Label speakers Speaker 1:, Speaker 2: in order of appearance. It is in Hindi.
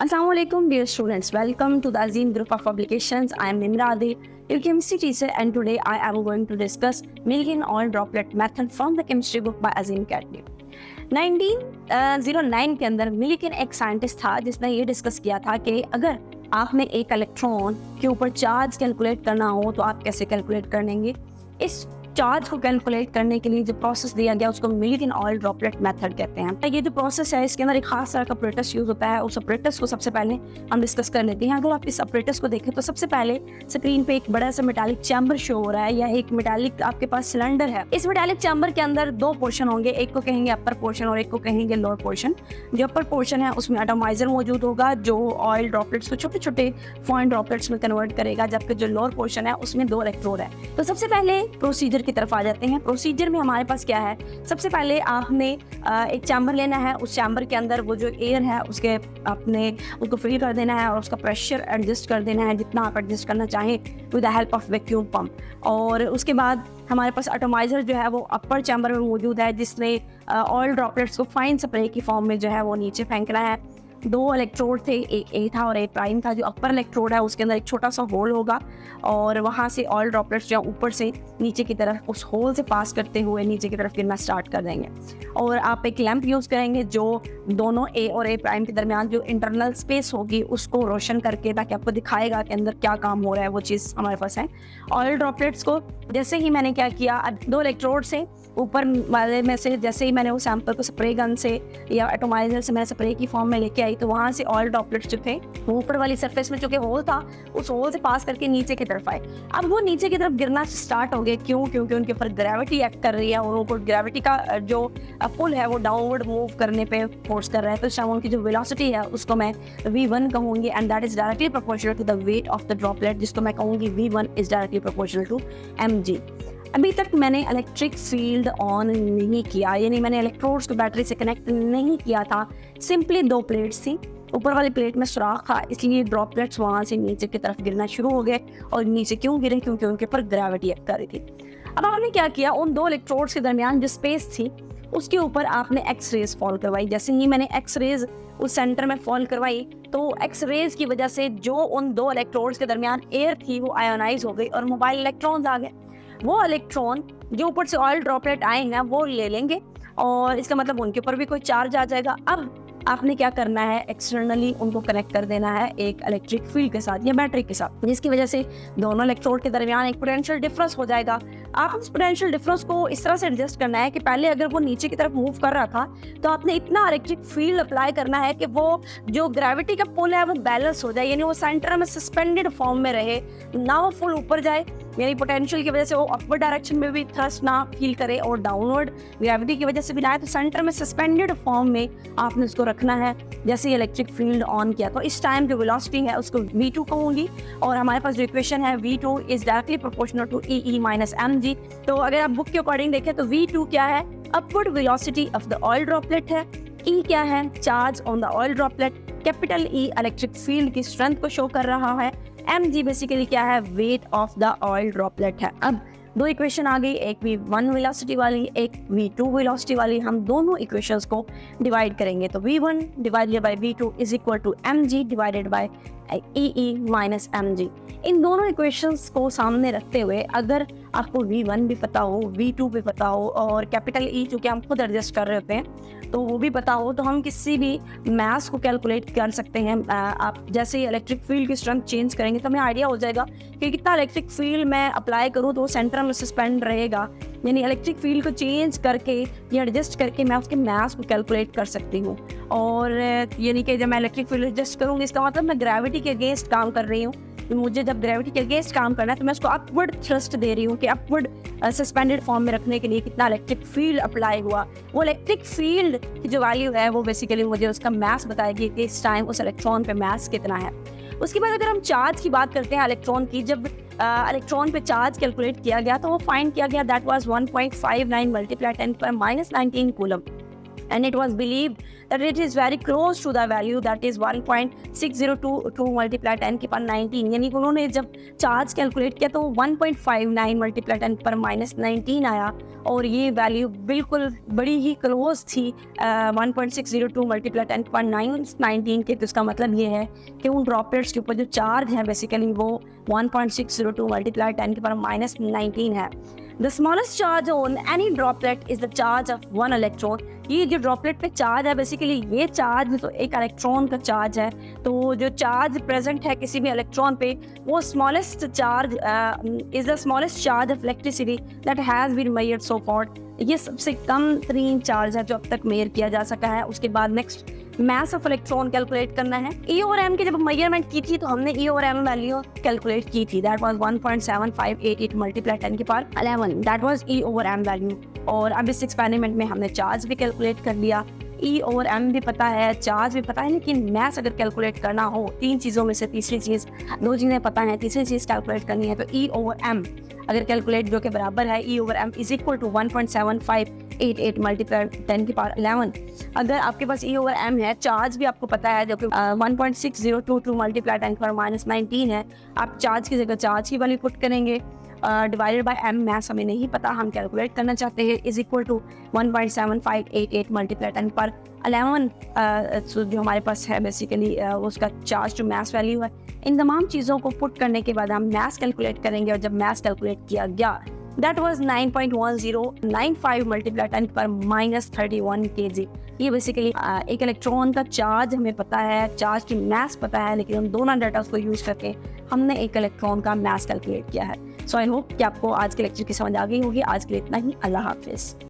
Speaker 1: Assalamualaikum dear students, welcome to the Azim group of publications. I am Nimradi, your chemistry teacher, and today I am going to discuss milk in oil droplet method from the chemistry book by Azim Academy. 1909 के अंदर मिल्किन एक साइंटिस्ट था जिसने ये डिस्कस किया था कि अगर आपने एक इलेक्ट्रॉन के ऊपर चार्ज कैलकुलेट करना हो तो आप कैसे कैलकुलेट कर लेंगे। इस चार्ज को कैलकुलेट करने के लिए जो प्रोसेस दिया गया उसको मिल्किन ऑयल ड्रॉपलेट मेथड कहते हैं। ये जो प्रोसेस है इसके अंदर एक खास तरह का अपरेटस यूज होता है। उस अपरेटस को सबसे पहले हम डिस्कस कर लेते हैं। अगर आप इस अपरेटस को देखें तो सबसे पहले स्क्रीन पे एक बड़ा सा मेटालिक चैम्बर शो हो रहा है या एक मेटालिक आपके पास सिलेंडर है। इस मेटालिक चैम्बर के अंदर दो पोर्शन होंगे, एक को कहेंगे अपर पोर्शन और एक को कहेंगे लोअर पोर्शन। जो अपर पोर्शन है उसमें एटोमाइजर मौजूद होगा जो ऑयल ड्रॉपलेट्स को छोटे छोटे फाइन ड्रॉपलेट्स में कन्वर्ट करेगा, जबकि जो लोअर पोर्शन है उसमें दो इलेक्ट्रोड है। तो सबसे पहले प्रोसीजर की तरफ आ जाते हैं। प्रोसीजर में हमारे पास क्या है, सबसे पहले आपने एक चैम्बर लेना है। उस चैम्बर के अंदर वो जो एयर है उसके आपने उसको फिल कर देना है और उसका प्रेशर एडजस्ट कर देना है जितना आप एडजस्ट करना चाहें with the help of vacuum pump. और उसके बाद हमारे पास एटोमाइजर जो है वो अपर चैम्बर में मौजूद है जिसने ऑयल ड्रॉपलेट्स को फाइन स्प्रे की फॉर्म में जो है वो नीचे फेंकना है। दो इलेक्ट्रोड थे, एक ए था और एक प्राइम था। जो अपर इलेक्ट्रोड है उसके अंदर एक छोटा सा होल होगा और वहाँ से ऑयल ड्रॉपलेट्स जो ऊपर से नीचे की तरफ उस होल से पास करते हुए नीचे की तरफ गिरना स्टार्ट कर देंगे। और आप एक लैंप यूज़ करेंगे जो दोनों ए और ए प्राइम के दरमियान जो इंटरनल स्पेस होगी उसको रोशन करके, ताकि आपको दिखाएगा कि अंदर क्या काम हो रहा है। वो चीज़ हमारे पास है। ऑयल ड्रॉपलेट्स को जैसे ही मैंने क्या किया, दो इलेक्ट्रोड से ऊपर वाले में से जैसे ही मैंने वो सैंपल को स्प्रे गन से या एटोमाइजर से मैंने स्प्रे की फॉर्म में लेके आई तो वहाँ से ऑयल ड्रॉपलेट्स जो थे वो ऊपर वाली सरफेस में चूंकि होल था उस होल से पास करके नीचे की तरफ आए। अब वो नीचे की तरफ गिरना स्टार्ट हो गए। क्यों? क्योंकि उनके ऊपर ग्रेविटी एक्ट कर रही है और उनको ग्रेविटी का जो पुल है वो डाउनवर्ड मूव करने पे फोर्स कर रहा है। तो इस टाइम उनकी जो वेलोसिटी है उसको मैं V1 कहूँगी and that is directly proportional to the weight of the droplet, जिसको मैं कहूँगी V1 is directly proportional to mg। अभी तक मैंने इलेक्ट्रिक फील्ड ऑन नहीं किया, यानी मैंने इलेक्ट्रोड्स को बैटरी से कनेक्ट नहीं किया था। सिंपली दो प्लेट्स थी, ऊपर वाली प्लेट में सुराख था, इसलिए ड्रॉपलेट्स वहाँ से नीचे की तरफ गिरना शुरू हो गए। और नीचे क्यों गिरे? क्योंकि उनके ऊपर ग्रेविटी एक्ट कर रही थी। अब आपने क्या किया, उन दो इलेक्ट्रोड्स के दरमियान जो स्पेस थी उसके ऊपर आपने एक्स रेज फॉल करवाई। जैसे ही मैंने एक्स रेज उस सेंटर में फॉल करवाई तो एक्स रेज की वजह से जो उन दो इलेक्ट्रोड्स के दरमियान एयर थी वो आयोनाइज हो गई और मोबाइल इलेक्ट्रॉन्स आ गए। वो इलेक्ट्रॉन जो ऊपर से ऑयल ड्रॉपलेट आए हैं वो ले लेंगे और इसका मतलब उनके ऊपर भी कोई चार्ज आ जाएगा। अब आपने क्या करना है, एक्सटर्नली उनको कनेक्ट कर देना है एक इलेक्ट्रिक फील्ड के साथ या बैटरी के साथ, जिसकी वजह से दोनों इलेक्ट्रोड के दरमियान एक पोटेंशियल डिफरेंस हो जाएगा। आप उस पोटेंशियल डिफरेंस को इस तरह से एडजस्ट करना है कि पहले अगर वो नीचे की तरफ मूव कर रहा था तो आपने इतना इलेक्ट्रिक फील्ड अप्लाई करना है कि वो जो ग्रेविटी का पुल है वो बैलेंस हो जाए, यानी वो सेंटर में सस्पेंडेड फॉर्म में रहे, ना वो फुल ऊपर जाए, यानी पोटेंशियल की वजह से वो अपवर्ड डायरेक्शन में भी थ्रस्ट ना फील करे और डाउनवर्ड ग्रेविटी की वजह से भी ना आए। तो सेंटर में सस्पेंडेड फॉर्म में आपने उसको रखना है। जैसे ही इलेक्ट्रिक फील्ड ऑन किया तो इस टाइम जो वेलोसिटी है उसको V2 कहूँगी और हमारे पास जो इक्वेशन है V2 is directly proportional to EE minus mg। तो अगर आप बुक के अकॉर्डिंग देखें तो V2 क्या है, upward velocity of the oil droplet है, E क्या है, charge on the oil droplet, capital E electric field की स्ट्रेंथ को शो कर रहा है, mg बेसिकली क्या है, wait of the oil droplet है। अब दो इक्वेशन आ गई, एक V1 वेलोसिटी वाली एक V2 वेलोसिटी वाली। हम दोनों इक्वेशंस को डिवाइड करेंगे तो V1 divided by V2 is equal to mg divided by EE minus mg। इन दोनों इक्वेशंस को सामने रखते हुए अगर आपको V1 भी पता हो, V2 भी पता हो और कैपिटल E जो कि हम खुद एडजस्ट कर रहे होते हैं तो वो भी पता हो, तो हम किसी भी मास को कैलकुलेट कर सकते हैं। आप जैसे ही इलेक्ट्रिक फील्ड की स्ट्रेंथ चेंज करेंगे तो हमें आइडिया हो जाएगा कि कितना इलेक्ट्रिक फील्ड मैं अप्लाई करूँ तो वो सेंटर में सस्पेंड रहेगा। यानी इलेक्ट्रिक फील्ड को चेंज करके या एडजस्ट करके मैं उसके मास को कैलकुलेट कर सकती हूँ। और यानी कि जब मैं इलेक्ट्रिक फील्ड एडजस्ट करूँगी इसका मतलब मैं ग्रेविटी के अगेंस्ट काम कर रही हूँ। तो मुझे जब ग्रेविटी के अगेंस्ट काम करना है तो मैं उसको अपवर्ड थ्रस्ट दे रही हूँ कि अपवर्ड सस्पेंडेड फॉर्म में रखने के लिए कितना इलेक्ट्रिक फील्ड अप्लाई हुआ। वो इलेक्ट्रिक फील्ड की जो वैल्यू है वो बेसिकली मुझे उसका मास बताएगी कि इस टाइम उस इलेक्ट्रॉन पे मास कितना है। उसके बाद अगर हम चार्ज की बात करते हैं इलेक्ट्रॉन की, जब इलेक्ट्रॉन पे चार्ज कैलकुलेट किया गया तो वो फाइंड किया गया दैट वाज 1.59 मल्टीप्लाई 10 पर -19 coulomb. and it was believed that it is very close to the value that is 1.6022 multiplied 10 की पावर 19। यानी उन्होंने जब चार्ज कैलकुलेट किया तो 1.59 मल्टीप्लाई 10 की पावर -19 आया और ये वैल्यू बिल्कुल बड़ी ही क्लोज थी 1.602 मल्टीप्लाई 10 की पावर 19 के। तो इसका मतलब ये है कि उन ड्रॉपलेट्स के ऊपर जो चार्ज है बेसिकली वो 1.602 मल्टीप्लाई 10 की पावर -19 है। The smallest charge on any droplet is the charge of one electron। ये जो ड्रॉपलेट पे चार्ज है बेसिकली ये चार्ज तो एक इलेक्ट्रॉन का चार्ज है। तो जो चार्ज प्रेजेंट है किसी भी इलेक्ट्रॉन पे वो smallest charge is the smallest charge of electricity that has been measured so far. ये सबसे कम तरीन चार्ज है जो अब तक मेजर किया जा सका है। उसके बाद next mass of electron calculate करना है। ई और एम की जब मेजरमेंट की थी तो हमने ई और एम वैल्यू कैलकुलेट की थी, दैट वाज 1.7588 मल्टीप्लाई 10 की power 11, that was E over M value. और अब इस एक्सपेरिमेंट में हमने चार्ज भी कैलकुलेट कर लिया, ई और एम भी पता है, चार्ज भी पता है, लेकिन मैथ्स अगर कैलकुलेट करना हो तीन चीज़ों में से तीसरी चीज़, दो चीज़ें पता है, तीसरी चीज़ कैलकुलेट करनी है तो ई ओवर एम अगर कैलकुलेट जो कि बराबर है e over m is equal to 1.7588 multiply 10 की पावर 11। अगर आपके पास ई ओवर एम है, चार्ज भी आपको पता है जो कि 1.6022 मल्टीप्लाई 10 की पावर -19 है, आप चार्ज की जगह चार्ज की वैल्यू पुट करेंगे डिवाइडेड बाय एम, मैथ्स हमें नहीं पता, हम कैलकुलेट करना चाहते हैं, इज इक्वल टू 1.7588 मल्टीप्लाई 10 पर 11 जो हमारे पास है बेसिकली उसका चार्ज टू मास वैल्यू है। इन तमाम चीज़ों को पुट करने के बाद हम मास कैलकुलेट करेंगे और जब मास कैलकुलेट किया गया दैट वाज 9.1095 मल्टीप्लाई 10 पर -31 kg। ये बेसिकली एक इलेक्ट्रॉन का चार्ज हमें पता है, चार्ज की मास पता है, लेकिन हम दोनों डाटा को यूज़ करके हमने एक इलेक्ट्रॉन का मास कैलकुलेट किया है। सो आई होप कि आपको आज के लेक्चर की समझ आ गई होगी। आज के लिए इतना ही। अल्लाह हाफिज़।